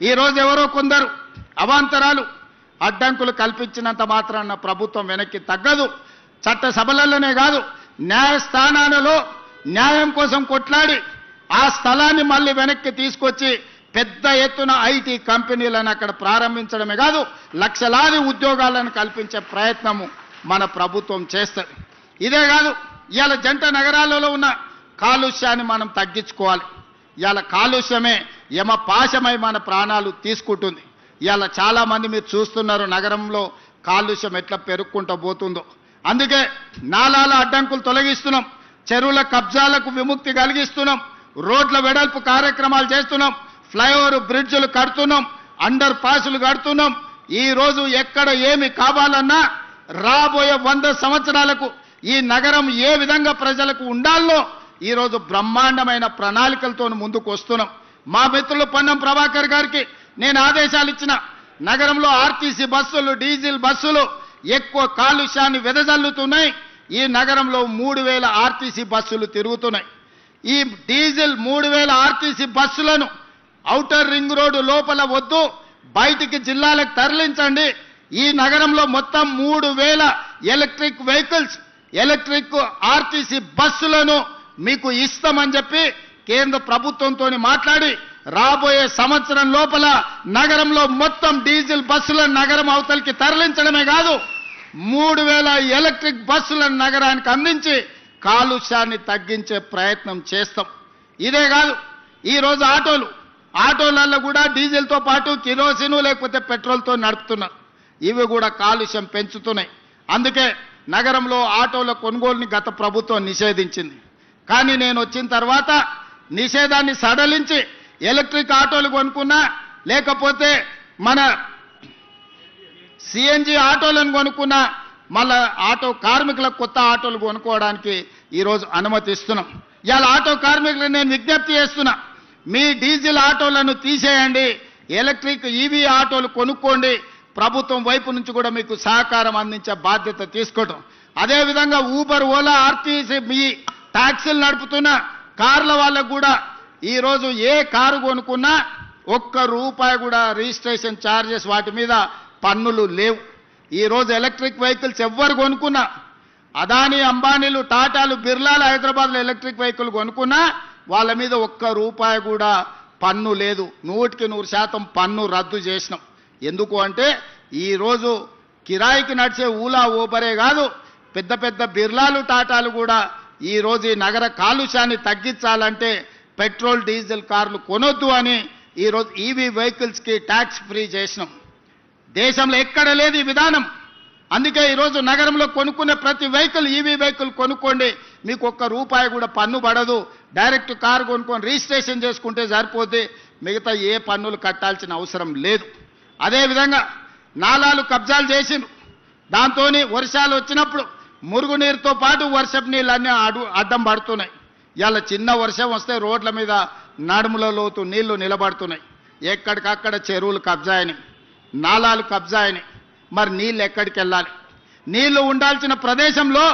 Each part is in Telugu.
ఈరోజు ఎవరో కొందరు అవాంతరాలు అడ్డంకులు కల్పించినంత మాత్రాన ప్రభుత్వం వెనక్కి తగ్గదు. చట్ట సభలలోనే కాదు, న్యాయస్థానాలలో న్యాయం కోసం కొట్లాడి ఆ స్థలాన్ని మళ్ళీ వెనక్కి తీసుకొచ్చి పెద్ద ఎత్తున ఐటీ కంపెనీలను అక్కడ ప్రారంభించడమే కాదు, లక్షలాది ఉద్యోగాలను కల్పించే ప్రయత్నము మన ప్రభుత్వం చేస్తుంది. ఇదే కాదు, ఇవాళ జంట నగరాలలో ఉన్న కాలుష్యాన్ని మనం తగ్గించుకోవాలి. ఇవాళ కాలుష్యమే యమపాశమై మన ప్రాణాలు తీసుకుంటుంది. ఇవాళ చాలామంది మీరు చూస్తున్నారు నగరంలో కాలుష్యం ఎట్లా పెరుక్కుంటూ పోతుందో. అందుకే నాలాల అడ్డంకులు తొలగిస్తున్నాం, చెరువుల కబ్జాలకు విముక్తి కలిగిస్తున్నాం, రోడ్ల వెడల్పు కార్యక్రమాలు చేస్తున్నాం, ఫ్లైఓవర్ బ్రిడ్జ్లు కడుతున్నాం, అండర్ పాసులు కడుతున్నాం. ఈరోజు ఎక్కడ ఏమి కావాలన్నా రాబోయే 100 సంవత్సరాలకు ఈ నగరం ఏ విధంగా ప్రజలకు ఉండాలో ఈరోజు బ్రహ్మాండమైన ప్రణాళికలతో ముందుకు వస్తున్నాం. మా మిత్రులు పొన్నం ప్రభాకర్ గారికి నేను ఆదేశాలు ఇచ్చిన, నగరంలో ఆర్టీసీ బస్సులు, డీజిల్ బస్సులు ఎక్కువ కాలుష్యాన్ని వెదజల్లుతున్నాయి. ఈ నగరంలో 3000 ఆర్టీసీ బస్సులు తిరుగుతున్నాయి. ఈ డీజిల్ 3000 ఆర్టీసీ బస్సులను ఔటర్ రింగ్ రోడ్డు లోపల వద్దు, బయటికి జిల్లాలకు తరలించండి. ఈ నగరంలో మొత్తం 3000 ఎలక్ట్రిక్ వెహికల్స్, ఎలక్ట్రిక్ ఆర్టీసీ బస్సులను మీకు ఇస్తామని చెప్పి కేంద్ర ప్రభుత్వంతో మాట్లాడి రాబోయే సంవత్సరం లోపల నగరంలో మొత్తం డీజిల్ బస్సులను నగరం అవతలికి తరలించడమే కాదు, 3000 ఎలక్ట్రిక్ బస్సులను నగరానికి అందించి కాలుష్యాన్ని తగ్గించే ప్రయత్నం చేస్తాం. ఇదే కాదు, ఈరోజు ఆటోలలో కూడా డీజిల్తో పాటు కిరోసిన్ లేకపోతే పెట్రోల్తో నడుపుతున్నారు. ఇవి కూడా కాలుష్యం పెంచుతున్నాయి. అందుకే నగరంలో ఆటోల కొనుగోలుని గత ప్రభుత్వం నిషేధించింది. కానీ నేను వచ్చిన తర్వాత నిషేధాన్ని సడలించి ఎలక్ట్రిక్ ఆటోలు కొనుక్కున్నా, లేకపోతే మన సిఎన్జి ఆటోలను కొనుక్కున్నా, మళ్ళా ఆటో కార్మికులకు కొత్త ఆటోలు కొనుక్కోవడానికి ఈరోజు అనుమతిస్తున్నాం. ఇవాళ ఆటో కార్మికులకు నేను విజ్ఞప్తి చేస్తున్నా, మీ డీజిల్ ఆటోలను తీసేయండి, ఎలక్ట్రిక్ ఈవీ ఆటోలు కొనుక్కోండి. ప్రభుత్వం వైపు నుంచి కూడా మీకు సహకారం అందించే బాధ్యత తీసుకోవటం. అదేవిధంగా ఊబర్, ఓలా, ఆర్టీసీ మీ ట్యాక్సీలు నడుపుతున్న కార్ల వాళ్ళకు కూడా ఈరోజు ఏ కారు కొనుక్కున్నా ₹1 కూడా రిజిస్ట్రేషన్ ఛార్జెస్ వాటి మీద పన్నులు లేవు. ఈరోజు ఎలక్ట్రిక్ వెహికల్స్ ఎవ్వరు కొనుక్కున్నా, అదానీ, అంబానీలు, టాటాలు, బిర్లాలు హైదరాబాద్లో ఎలక్ట్రిక్ వెహికల్ కొనుక్కున్నా వాళ్ళ మీద ₹1 కూడా పన్ను లేదు. 100% పన్ను రద్దు చేసినాం. ఎందుకు అంటే ఈరోజు కిరాయికి నడిచే ఊలా, ఊబరే కాదు, పెద్ద పెద్ద బిర్లాలు, టాటాలు కూడా ఈరోజు ఈ నగర కాలుష్యాన్ని తగ్గించాలంటే పెట్రోల్, డీజిల్ కార్లు కొనొద్దు అని ఈరోజు ఈవీ వెహికల్స్కి ట్యాక్స్ ఫ్రీ చేసినాం. దేశంలో ఎక్కడ లేదు ఈ విధానం. అందుకే ఈరోజు నగరంలో కొనుక్కునే ప్రతి వెహికల్, ఈవీ వెహికల్ కొనుక్కోండి, మీకు ₹1 కూడా పన్ను పడదు. డైరెక్ట్ కారు కొనుక్కొని రిజిస్ట్రేషన్ చేసుకుంటే సరిపోతే మిగతా ఏ పన్నులు కట్టాల్సిన అవసరం లేదు. అదేవిధంగా నాలాలు కబ్జాలు చేసిండ్రు. దాంతో వర్షాలు వచ్చినప్పుడు మురుగునీరుతో పాటు వర్షపు నీళ్ళన్నీ అడ్డం పడుతున్నాయి. ఇవాళ చిన్న వర్షం వస్తే రోడ్ల మీద నడుముల లోతు నీళ్లు నిలబడుతున్నాయి. ఎక్కడికక్కడ చెరువులు కబ్జా అయినాయి, నాలాలు కబ్జా అయినాయి. మరి నీళ్ళు ఎక్కడికి వెళ్ళాలి? నీళ్లు ఉండాల్సిన ప్రదేశంలో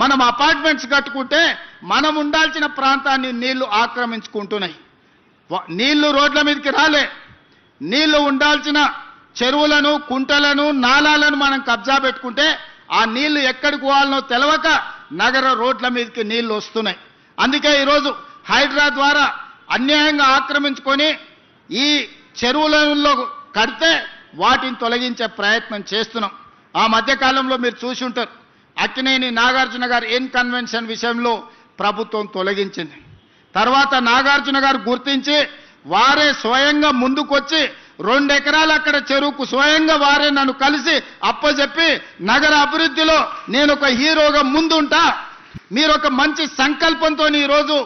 మనం అపార్ట్మెంట్స్ కట్టుకుంటే మనం ఉండాల్సిన ప్రాంతాన్ని నీళ్లు ఆక్రమించుకుంటున్నాయి. నీళ్లు రోడ్ల మీదకి రాలే. నీళ్లు ఉండాల్సిన చెరువులను, కుంటలను, నాలాలను మనం కబ్జా పెట్టుకుంటే ఆ నీళ్లు ఎక్కడికి పోవాలనో తెలవక నగర రోడ్ల మీదకి నీళ్లు వస్తున్నాయి. అందుకే ఈరోజు హైడ్రా ద్వారా అన్యాయంగా ఆక్రమించుకొని ఈ చెరువులలో కడితే వాటిని తొలగించే ప్రయత్నం చేస్తున్నాం. ఆ మధ్యకాలంలో మీరు చూసి ఉంటారు, అక్కినేని నాగార్జున గారు కన్వెన్షన్ విషయంలో ప్రభుత్వం తొలగించింది. తర్వాత నాగార్జున గారు గుర్తించి వారే స్వయంగా ముందుకొచ్చి 2 ఎకరాలు అక్కడ చెరువుకు స్వయంగా వారే నన్ను కలిసి అప్పచెప్పి నగర అభివృద్ధిలో నేను ఒక హీరోగా ముందుంటా, మీరు ఒక మంచి సంకల్పంతో ఈరోజు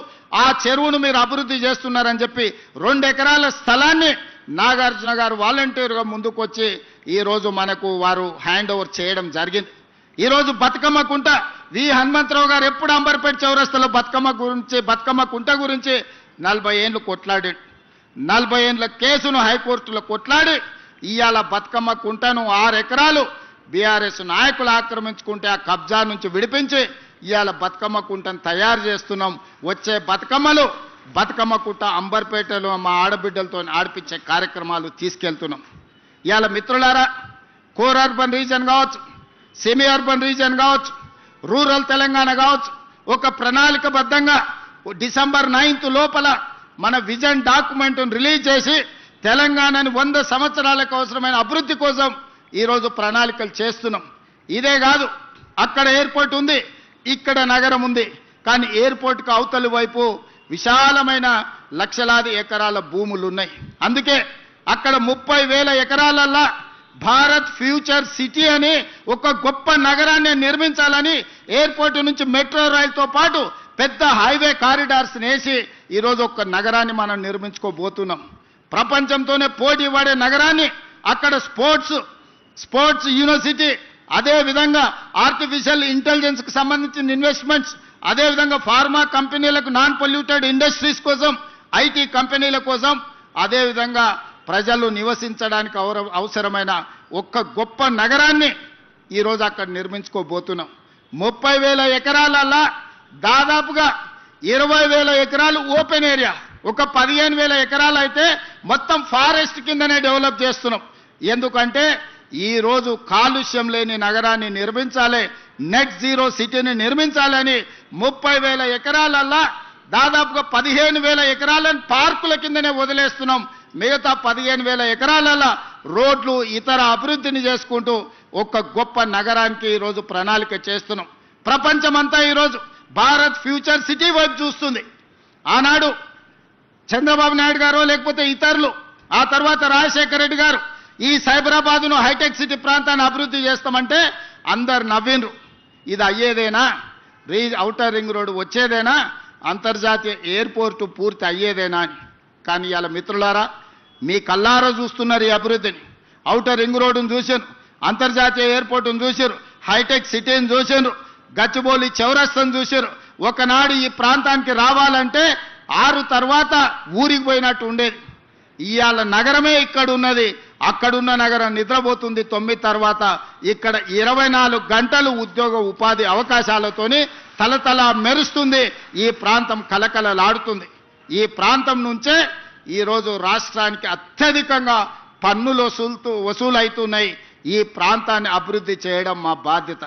ఆ చెరువును మీరు అభివృద్ధి చేస్తున్నారని చెప్పి 2 ఎకరాల స్థలాన్ని నాగార్జున గారు వాలంటీర్గా ముందుకొచ్చి ఈరోజు మనకు వారు హ్యాండ్ ఓవర్ చేయడం జరిగింది. ఈరోజు బతుకమ్మ కుంట వి హనుమంతరావు గారు ఎప్పుడు అంబర్పేట చౌరస్తాలో బతుకమ్మ కుంట గురించి 40 ఏళ్ళు కొట్లాడాడు. 40 ఏళ్ళ కేసును హైకోర్టులో కొట్లాడి ఇవాళ బతుకమ్మ కుంటను 6 ఎకరాలు బీఆర్ఎస్ నాయకులు ఆక్రమించుకుంటే ఆ కబ్జా నుంచి విడిపించి ఇవాళ బతుకమ్మ కుంటను తయారు చేస్తున్నాం. వచ్చే బతుకమ్మలు బతుకమ్మ కుట్ట అంబర్పేటలో మా ఆడబిడ్డలతో ఆడిపించే కార్యక్రమాలు తీసుకెళ్తున్నాం. ఇవాళ మిత్రులారా, కోర్ అర్బన్ రీజన్ కావచ్చు, సెమీ అర్బన్ రీజన్ కావచ్చు, రూరల్ తెలంగాణ కావచ్చు, ఒక ప్రణాళికబద్ధంగా డిసెంబర్ 9th లోపల మన విజన్ డాక్యుమెంట్ను రిలీజ్ చేసి తెలంగాణని 100 సంవత్సరాలకు అవసరమైన అభివృద్ధి కోసం ఈరోజు ప్రణాళికలు చేస్తున్నాం. ఇదే కాదు, అక్కడ ఎయిర్పోర్ట్ ఉంది, ఇక్కడ నగరం ఉంది, కానీ ఎయిర్పోర్ట్కి అవతలి వైపు విశాలమైన లక్షలాది ఎకరాల భూములు ఉన్నాయి. అందుకే అక్కడ 30,000 ఎకరాలల్లా భారత్ ఫ్యూచర్ సిటీ అని ఒక గొప్ప నగరాన్ని నిర్మించాలని ఎయిర్పోర్ట్ నుంచి మెట్రో రైలుతో పాటు పెద్ద హైవే కారిడార్స్ వేసి ఈరోజు ఒక నగరాన్ని మనం నిర్మించుకోబోతున్నాం. ప్రపంచంతోనే పోటీ పడే నగరాన్ని అక్కడ స్పోర్ట్స్ యూనివర్సిటీ, అదేవిధంగా ఆర్టిఫిషియల్ ఇంటెలిజెన్స్కి సంబంధించిన ఇన్వెస్ట్మెంట్స్, అదేవిధంగా ఫార్మా కంపెనీలకు నాన్ పొల్యూటెడ్ ఇండస్ట్రీస్ కోసం, ఐటీ కంపెనీల కోసం, అదేవిధంగా ప్రజలు నివసించడానికి అవసరమైన ఒక్క గొప్ప నగరాన్ని ఈరోజు అక్కడ నిర్మించుకోబోతున్నాం. 30,000 ఎకరాలల్లా దాదాపుగా 20,000 ఎకరాలు ఓపెన్ ఏరియా, ఒక 15,000 ఎకరాలు అయితే మొత్తం ఫారెస్ట్ కిందనే డెవలప్ చేస్తున్నాం. ఎందుకంటే ఈరోజు కాలుష్యం లేని నగరాన్ని నిర్మించాలి, నెట్ జీరో సిటీని నిర్మించాలని 30,000 ఎకరాలల్లా దాదాపుగా 15,000 ఎకరాలను పార్కుల కిందనే వదిలేస్తున్నాం. మిగతా 15,000 ఎకరాలల్లా రోడ్లు, ఇతర అభివృద్ధిని చేసుకుంటూ ఒక గొప్ప నగరానికి ఈరోజు ప్రణాళిక చేస్తున్నాం. ప్రపంచమంతా ఈరోజు భారత్ ఫ్యూచర్ సిటీ వైపు చూస్తుంది. ఆనాడు చంద్రబాబు నాయుడు గారు లేకపోతే ఇతరులు, ఆ తర్వాత రాజశేఖర రెడ్డి గారు ఈ సైబరాబాదును హైటెక్ సిటీ ప్రాంతాన్ని అభివృద్ధి చేస్తామంటే అందరు నవ్విండ్రు. ఇది అయ్యేదేనా? ఔటర్ రింగ్ రోడ్డు వచ్చేదేనా? అంతర్జాతీయ ఎయిర్పోర్టు పూర్తి అయ్యేదేనా అని. కానీ ఇవాళ మిత్రులారా, మీ కల్లారా చూస్తున్నారు ఈ అభివృద్ధిని. ఔటర్ రింగ్ రోడ్డును చూసారు, అంతర్జాతీయ ఎయిర్పోర్టును చూసారు, హైటెక్ సిటీని చూసారు, గచ్చిబౌలి చౌరస్తాను చూసారు. ఒకనాడు ఈ ప్రాంతానికి రావాలంటే 6 తర్వాత ఊరికి పోయినట్టు ఉండేది. ఇవాళ నగరమే ఇక్కడ ఉన్నది, అక్కడున్న నగరం నిద్రపోతుంది 9 తర్వాత. ఇక్కడ 24 గంటలు ఉద్యోగ ఉపాధి అవకాశాలతోని తలతల మెరుస్తుంది. ఈ ప్రాంతం కలకలలాడుతుంది. ఈ ప్రాంతం నుంచే ఈరోజు రాష్ట్రానికి అత్యధికంగా పన్నులు వసూలవుతున్నాయి. ఈ ప్రాంతాన్ని అభివృద్ధి చేయడం మా బాధ్యత.